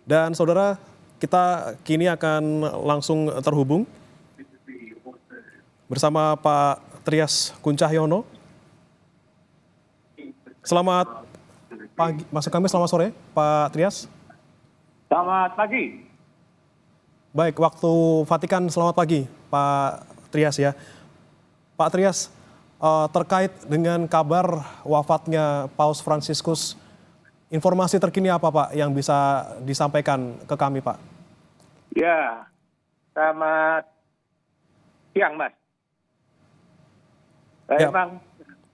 Dan saudara, kita kini akan langsung terhubung bersama Pak Trias Kuncahyono. Selamat pagi, maksud kami selamat sore, Pak Trias. Selamat pagi. Baik, waktu Vatikan selamat pagi, Pak Trias ya. Pak Trias, terkait dengan kabar wafatnya Paus Fransiskus, informasi terkini apa Pak yang bisa disampaikan ke kami Pak? Ya, selamat siang Mas. Ya. Memang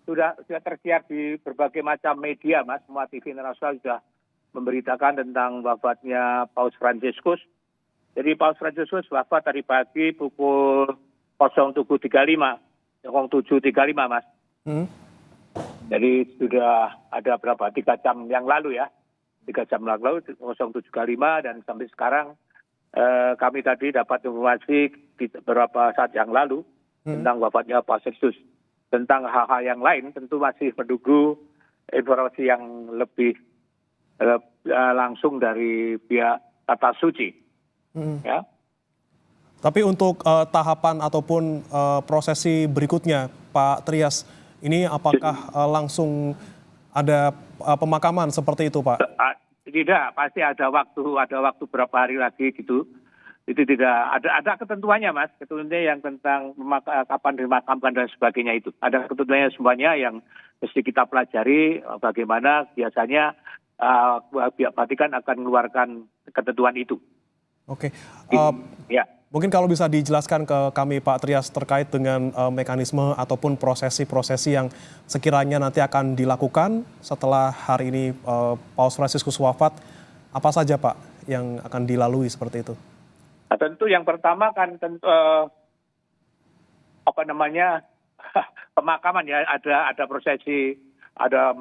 sudah tersiar di berbagai macam media Mas, semua TV internasional sudah memberitakan tentang wafatnya Paus Fransiskus. Jadi Paus Fransiskus wafat tadi pagi pukul 07.35 Mas. Jadi sudah ada berapa? 3 jam yang lalu ya. 3 jam yang lalu 07.35 dan sampai sekarang kami tadi dapat informasi beberapa saat yang lalu tentang wafatnya Paus Fransiskus. Tentang hal-hal yang lain tentu masih menunggu informasi yang lebih langsung dari pihak Tata Suci. Ya. Tapi untuk tahapan ataupun prosesi berikutnya, Pak Trias, ini apakah langsung ada pemakaman seperti itu, Pak? Tidak, pasti ada waktu berapa hari lagi gitu. Itu tidak ada ketentuannya Mas, ketentuannya yang tentang kapan dimakamkan dan sebagainya itu. Ada ketentuannya semuanya yang mesti kita pelajari bagaimana biasanya pihak Vatikan akan mengeluarkan ketentuan itu. Oke. Ya. Mungkin kalau bisa dijelaskan ke kami Pak Trias terkait dengan mekanisme ataupun prosesi-prosesi yang sekiranya nanti akan dilakukan setelah hari ini Paus Fransiskus wafat, apa saja Pak yang akan dilalui seperti itu? Nah, tentu yang pertama kan pemakaman ya, ada prosesi, ada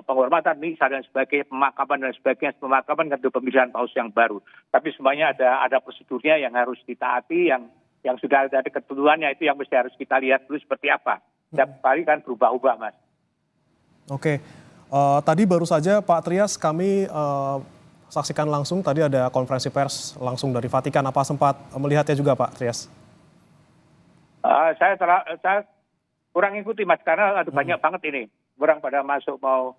penghormatan misa dan sebagainya, pemakaman dan sebagainya. Pemakaman kan itu pemilihan paus yang baru. Tapi semuanya ada prosedurnya yang harus ditaati, yang sudah ada ketentuannya itu yang mesti harus kita lihat dulu seperti apa. Setiap kali kan berubah-ubah Mas. Oke, tadi baru saja Pak Trias kami saksikan langsung, tadi ada konferensi pers langsung dari Vatikan. Apa sempat melihatnya juga Pak Trias? Saya kurang ikuti Mas, karena ada banyak banget ini. Orang pada masuk mau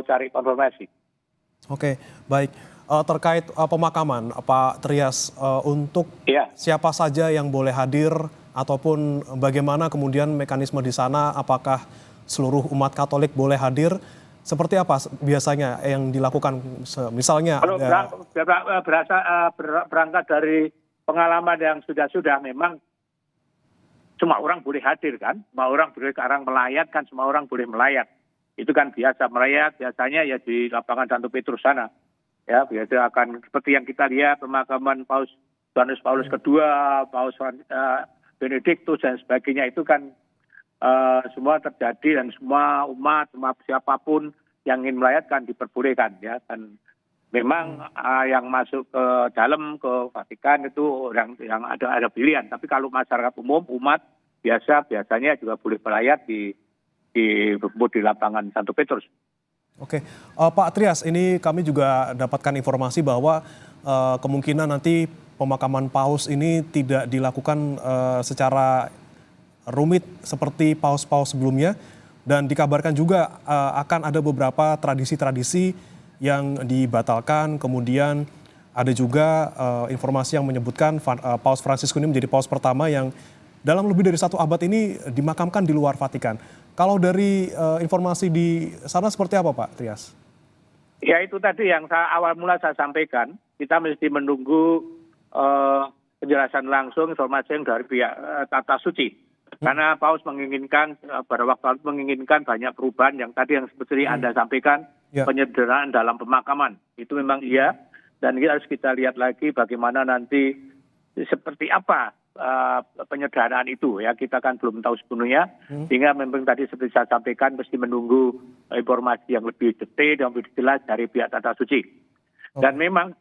cari konfirmasi. Oke, baik. Terkait pemakaman, Pak Trias, untuk siapa saja yang boleh hadir ataupun bagaimana kemudian mekanisme di sana, apakah seluruh umat Katolik boleh hadir? Seperti apa biasanya yang dilakukan? Misalnya kalau berangkat dari pengalaman yang sudah memang semua orang boleh hadir kan, semua orang boleh sekarang melayat kan, semua orang boleh melayat. Itu kan biasa melayat, biasanya ya di lapangan Santo Petrus sana. Ya, biasa akan seperti yang kita lihat pemakaman Paus Yohanes Paulus II, Paus Benediktus dan sebagainya itu kan semua terjadi dan semua umat siapapun yang ingin melayatkan diperbolehkan ya. Dan memang yang masuk ke dalam ke Vatikan itu yang ada pilihan. Tapi kalau masyarakat umum, umat biasanya juga boleh melayat di lapangan Santo Petrus. Oke, Pak Trias, ini kami juga dapatkan informasi bahwa kemungkinan nanti pemakaman paus ini tidak dilakukan secara rumit seperti paus-paus sebelumnya, dan dikabarkan juga akan ada beberapa tradisi-tradisi yang dibatalkan. Kemudian ada juga informasi yang menyebutkan Paus Fransiskus ini menjadi paus pertama yang dalam lebih dari 1 abad ini dimakamkan di luar Vatikan. Kalau dari informasi di sana seperti apa Pak Trias? Ya itu tadi yang awal mula saya sampaikan, kita mesti menunggu penjelasan langsung informasi yang dari pihak Tata Suci. Karena Paus menginginkan pada waktu itu menginginkan banyak perubahan yang tadi yang seperti Anda sampaikan, penyederhanaan dalam pemakaman. Itu memang iya, dan harus kita lihat lagi bagaimana nanti seperti apa penyederhanaan itu ya, kita kan belum tahu sepenuhnya, sehingga memang tadi seperti saya sampaikan mesti menunggu informasi yang lebih detail dan lebih jelas dari pihak Tata Suci. Dan memang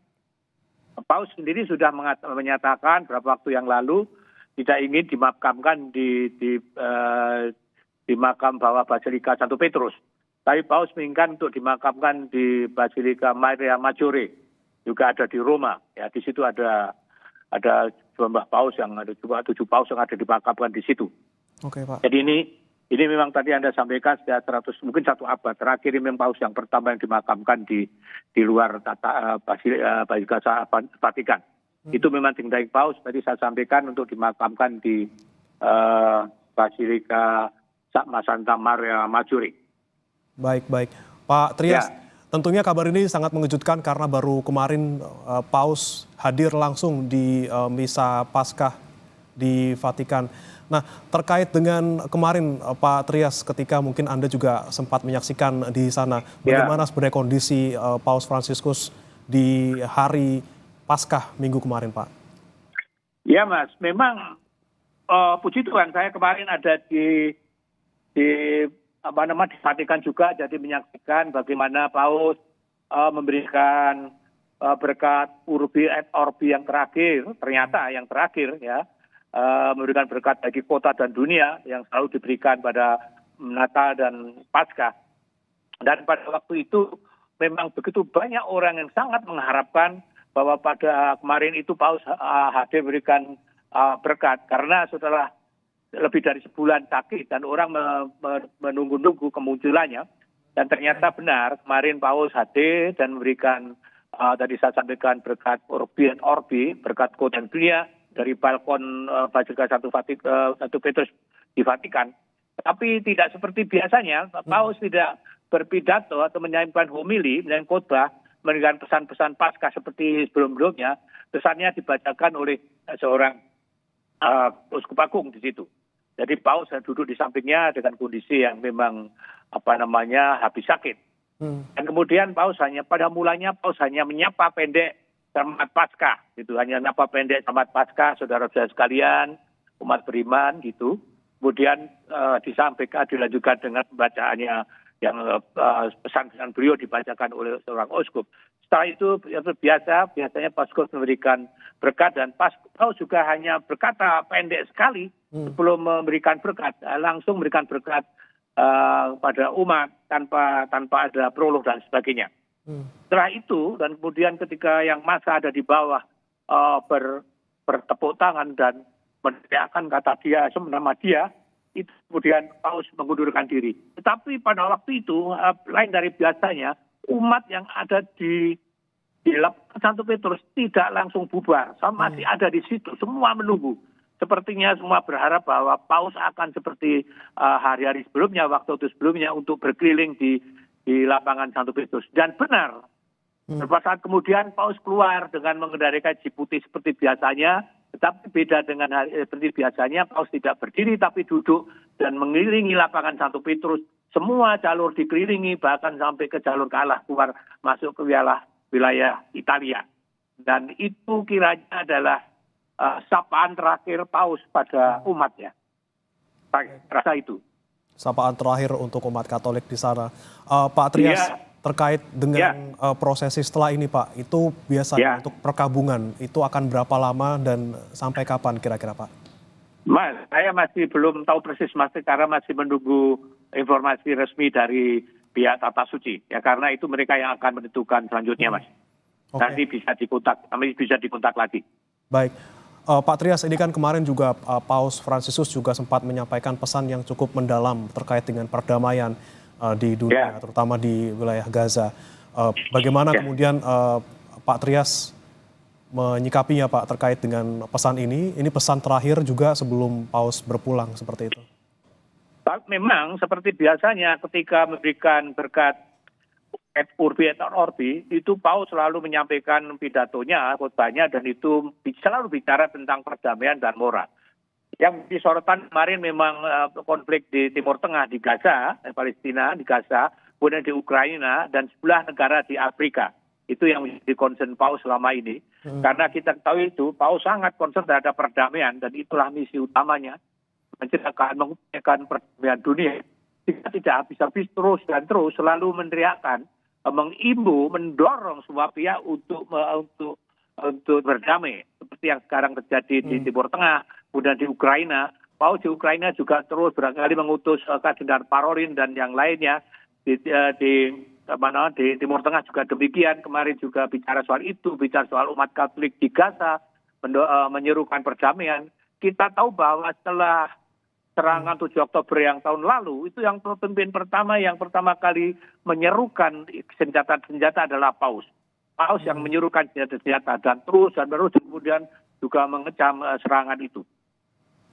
Paus sendiri sudah menyatakan beberapa waktu yang lalu tidak ingin dimakamkan di makam bawah Basilika Santo Petrus. Tapi Paus menginginkan untuk dimakamkan di Basilika Maria Maggiore, juga ada di Roma. Ya, di situ ada jumlah paus yang ada juga 7 paus yang ada dimakamkan di situ. Oke, Pak. Jadi ini memang tadi Anda sampaikan sudah 100 mungkin 1 abad terakhir ini memang paus yang pertama yang dimakamkan di luar Basilika Vatikan. Itu memang tinggal paus tadi saya sampaikan untuk dimakamkan di Basilika Santa Maria Maggiore. Baik. Pak Trias, Ya. tentunya kabar ini sangat mengejutkan karena baru kemarin Paus hadir langsung di Misa Paskah di Vatikan. Nah, terkait dengan kemarin Pak Trias, ketika mungkin Anda juga sempat menyaksikan di sana, bagaimana sebenarnya kondisi Paus Fransiskus di hari Paskah minggu kemarin, Pak? Ya, Mas, memang puji Tuhan saya kemarin ada di Vatikan juga, jadi menyaksikan bagaimana Paus memberikan berkat Urbi et Orbi yang terakhir, ternyata yang terakhir ya, memberikan berkat bagi kota dan dunia yang selalu diberikan pada Natal dan Paskah. Dan pada waktu itu memang begitu banyak orang yang sangat mengharapkan bahwa pada kemarin itu Paus hadir memberikan berkat, karena setelah lebih dari sebulan sakit dan orang menunggu-nunggu kemunculannya, dan ternyata benar kemarin Paus hadir dan memberikan tadi saya sampaikan berkat Urbi et Orbi, berkat kota dan dunia dari balkon Basilika Satu Petrus di Vatikan. Tapi tidak seperti biasanya, Paus tidak berpidato atau menyampaikan homili, menyampaikan khotbah, memberikan pesan-pesan Paskah seperti sebelum-sebelumnya. Pesannya dibacakan oleh seorang uskup agung di situ. Jadi Paus duduk di sampingnya dengan kondisi yang memang habis sakit. Dan kemudian Paus pada mulanya Paus hanya menyapa pendek selamat Paskah, gitu. Hanya menyapa pendek selamat Paskah, saudara-saudara sekalian, umat beriman, gitu. Kemudian disampaikan, dilanjutkan dengan pembacaannya yang pesan-pesan beliau dibacakan oleh seorang uskup. Setelah itu biasanya Pauskus memberikan berkat, dan Paus juga hanya berkata pendek sekali sebelum memberikan berkat, langsung memberikan berkat pada umat tanpa ada prolog dan sebagainya. Setelah itu dan kemudian ketika yang masa ada di bawah bertepuk tangan dan meneriakkan kata dia, nama dia, itu kemudian Paus mengundurkan diri. Tetapi pada waktu itu lain dari biasanya, umat yang ada di lapangan Santo Petrus tidak langsung bubar, masih ada di situ, semua menunggu. Sepertinya semua berharap bahwa Paus akan seperti hari-hari sebelumnya, waktu sebelumnya, untuk berkeliling di lapangan Santo Petrus. Dan benar, beberapa saat kemudian Paus keluar dengan mengendarai jeep putih seperti biasanya, tetapi beda dengan seperti biasanya, Paus tidak berdiri tapi duduk dan mengelilingi lapangan Santo Petrus. Semua jalur dikelilingi, bahkan sampai ke jalur kalah keluar masuk ke wilayah Italia. Dan itu kiranya adalah sapaan terakhir Paus pada umatnya. Saya rasa itu. Sapaan terakhir untuk umat Katolik di sana. Pak Trias, terkait dengan prosesi setelah ini, Pak, itu biasanya untuk perkabungan, itu akan berapa lama dan sampai kapan kira-kira, Pak? Mas, saya masih belum tahu persis, Mas, karena masih menunggu informasi resmi dari pihak Tata Suci. Ya, karena itu mereka yang akan menentukan selanjutnya, Mas. Nanti bisa dikontak lagi. Baik. Pak Trias, ini kan kemarin juga Paus Fransiskus juga sempat menyampaikan pesan yang cukup mendalam terkait dengan perdamaian di dunia, terutama di wilayah Gaza. Bagaimana kemudian Pak Trias menyikapinya, Pak, terkait dengan pesan ini? Ini pesan terakhir juga sebelum Paus berpulang, seperti itu. Memang seperti biasanya ketika memberikan berkat et Urbi et Orbi, itu Paus selalu menyampaikan pidatonya, khotbahnya, dan itu selalu bicara tentang perdamaian dan moral. Yang disorotan kemarin memang konflik di Timur Tengah, di Gaza, Palestina, di Gaza, kemudian di Ukraina, dan sebelah negara di Afrika. Itu yang menjadi concern Paus selama ini. Karena kita tahu itu, Paus sangat concern terhadap perdamaian, dan itulah misi utamanya, mengupayakan perdamaian dunia. Kita tidak habis-habis terus selalu meneriakkan, mengimbu, mendorong semua pihak untuk berdamai. Seperti yang sekarang terjadi di Timur Tengah, kemudian di Ukraina. Paus di Ukraina juga terus berkali mengutus Kardinal Parolin dan yang lainnya di Timur Tengah juga demikian. Kemarin juga bicara soal itu, bicara soal umat Katolik di Gaza, menyerukan perdamaian. Kita tahu bahwa setelah serangan 7 Oktober yang tahun lalu, itu yang pemimpin pertama yang pertama kali menyerukan senjata-senjata adalah Paus. Paus yang menyerukan senjata-senjata dan terus kemudian juga mengecam serangan itu.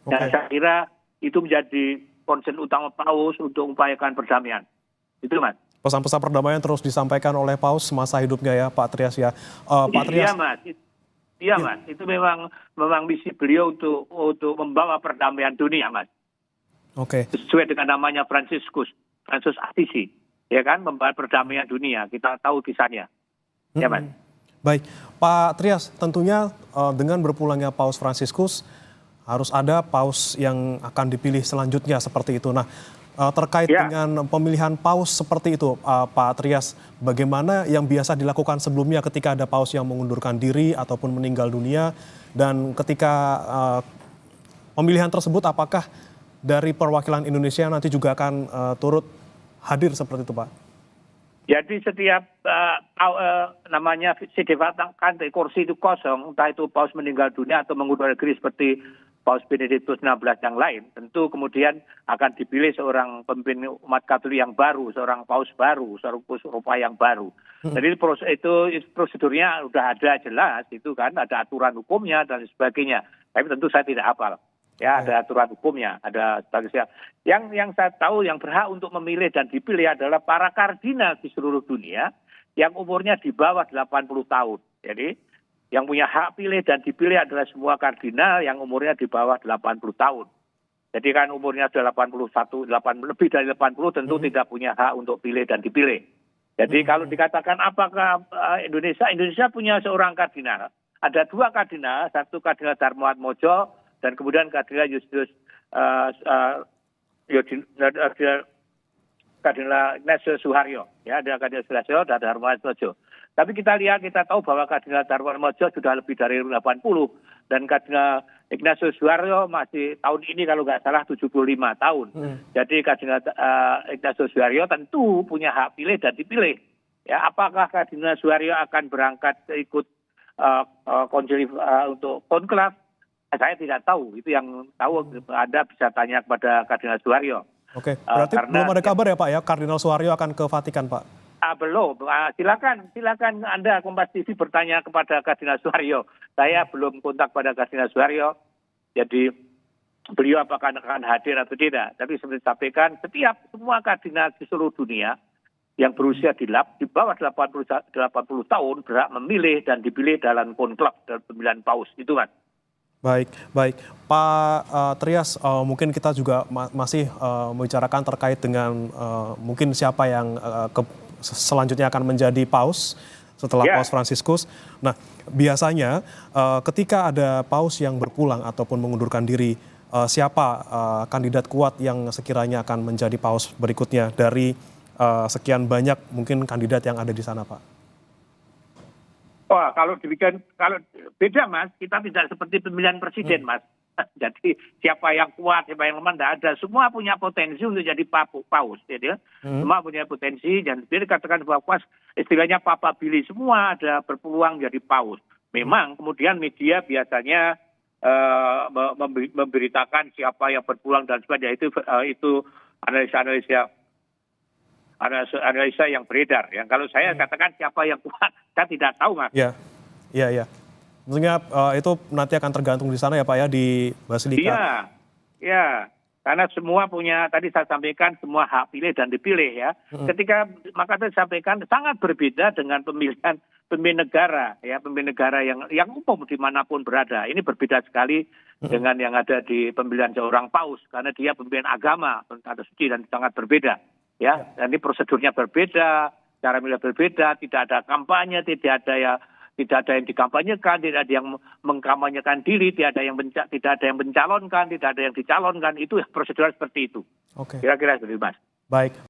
Dan saya kira itu menjadi concern utama Paus untuk mengupayakan perdamaian. Itu, Mas. Pesan-pesan perdamaian terus disampaikan oleh Paus semasa hidupnya ya, Pak Trias ya. Pak Trias. Iya, Mas. Iya, Mas. Itu memang misi beliau untuk membawa perdamaian dunia, Mas. Oke. Sesuai dengan namanya Francis Assisi, ya kan, membawa perdamaian dunia. Kita tahu kisahnya. Ya, Mas. Baik, Pak Trias, tentunya dengan berpulangnya Paus Fransiskus harus ada paus yang akan dipilih selanjutnya seperti itu. Nah, terkait dengan pemilihan paus seperti itu, Pak Trias, bagaimana yang biasa dilakukan sebelumnya ketika ada paus yang mengundurkan diri ataupun meninggal dunia, dan ketika pemilihan tersebut apakah dari perwakilan Indonesia nanti juga akan turut hadir seperti itu, Pak? Jadi setiap namanya didatangkan kursi itu kosong, entah itu paus meninggal dunia atau mengundurkan diri seperti Paus Benediktus XVI yang lain, tentu kemudian akan dipilih seorang pemimpin umat Katolik yang baru, seorang paus baru, seorang uskup yang baru. Jadi itu prosedurnya sudah ada jelas, itu kan ada aturan hukumnya dan sebagainya. Tapi tentu saya tidak hafal. Ya, ada aturan hukumnya, ada sebagainya. Yang saya tahu yang berhak untuk memilih dan dipilih adalah para kardinal di seluruh dunia yang umurnya di bawah 80 tahun. Jadi yang punya hak pilih dan dipilih adalah semua kardinal yang umurnya di bawah 80 tahun. Jadi kan umurnya sudah 81, lebih dari 80 tentu tidak punya hak untuk pilih dan dipilih. Jadi kalau dikatakan apakah Indonesia punya seorang kardinal. Ada 2 kardinal, satu kardinal Darmoatmojo dan kemudian kardinal Justinus Kardinal Ignatius Suharyo. Ya, ada Kardinal Suharyo dan Darmoatmojo. Tapi kita tahu bahwa Kardinal Darmoatmojo sudah lebih dari 80 dan Kardinal Ignatius Suharyo masih tahun ini kalau nggak salah 75 tahun. Jadi Kardinal Ignatius Suharyo tentu punya hak pilih dan dipilih. Ya, apakah Kardinal Suharyo akan berangkat ikut konsili untuk konklav? Saya tidak tahu. Itu yang tahu Anda bisa tanya kepada Kardinal Suharyo. Oke, berarti belum ada kabar ya Pak ya, Kardinal Suharyo akan ke Vatikan, Pak? Belum. Silakan Anda Kompas TV bertanya kepada Kardinal Suharyo. Saya belum kontak pada Kardinal Suharyo. Jadi beliau apakah akan hadir atau tidak. Tapi seperti disampaikan, semua kardinal di seluruh dunia yang berusia di bawah 80 tahun berhak memilih dan dipilih dalam konklav dalam pemilihan paus. Itu kan. Baik. Pak Trias, mungkin kita juga masih membicarakan terkait dengan mungkin siapa yang selanjutnya akan menjadi paus setelah Paus Fransiskus. Nah, biasanya ketika ada paus yang berpulang ataupun mengundurkan diri, siapa kandidat kuat yang sekiranya akan menjadi paus berikutnya dari sekian banyak mungkin kandidat yang ada di sana, Pak? Wah, kalau beda, Mas, kita tidak seperti pemilihan presiden, Mas. Jadi siapa yang kuat, siapa yang lemah, tidak ada. Semua punya potensi untuk jadi paus. Jadi, semua punya potensi dan dikatakan bahwa paus, istilahnya Papa Billy, semua ada berpeluang jadi paus. Memang kemudian media biasanya memberitakan siapa yang berpeluang dan sebagainya. Itu analisa yang beredar. Yang kalau saya katakan siapa yang kuat, saya tidak tahu, Mas. Iya. Tentunya itu nanti akan tergantung di sana ya Pak ya, di Basilika. Iya. Karena semua punya, tadi saya sampaikan semua hak pilih dan dipilih ya. Maka saya sampaikan sangat berbeda dengan pemilihan pemimpin negara ya, pemimpin negara yang umum dimanapun berada. Ini berbeda sekali dengan yang ada di pemilihan seorang paus karena dia pemimpin agama atau suci dan sangat berbeda. Ya, dan ini prosedurnya berbeda, cara milih berbeda, tidak ada kampanye, tidak ada yang dikampanyekan, tidak ada yang mengkampanyekan diri, tidak ada yang mencalonkan, tidak ada yang dicalonkan, itu prosedur seperti itu. Oke. Kira-kira seperti itu, Mas. Baik.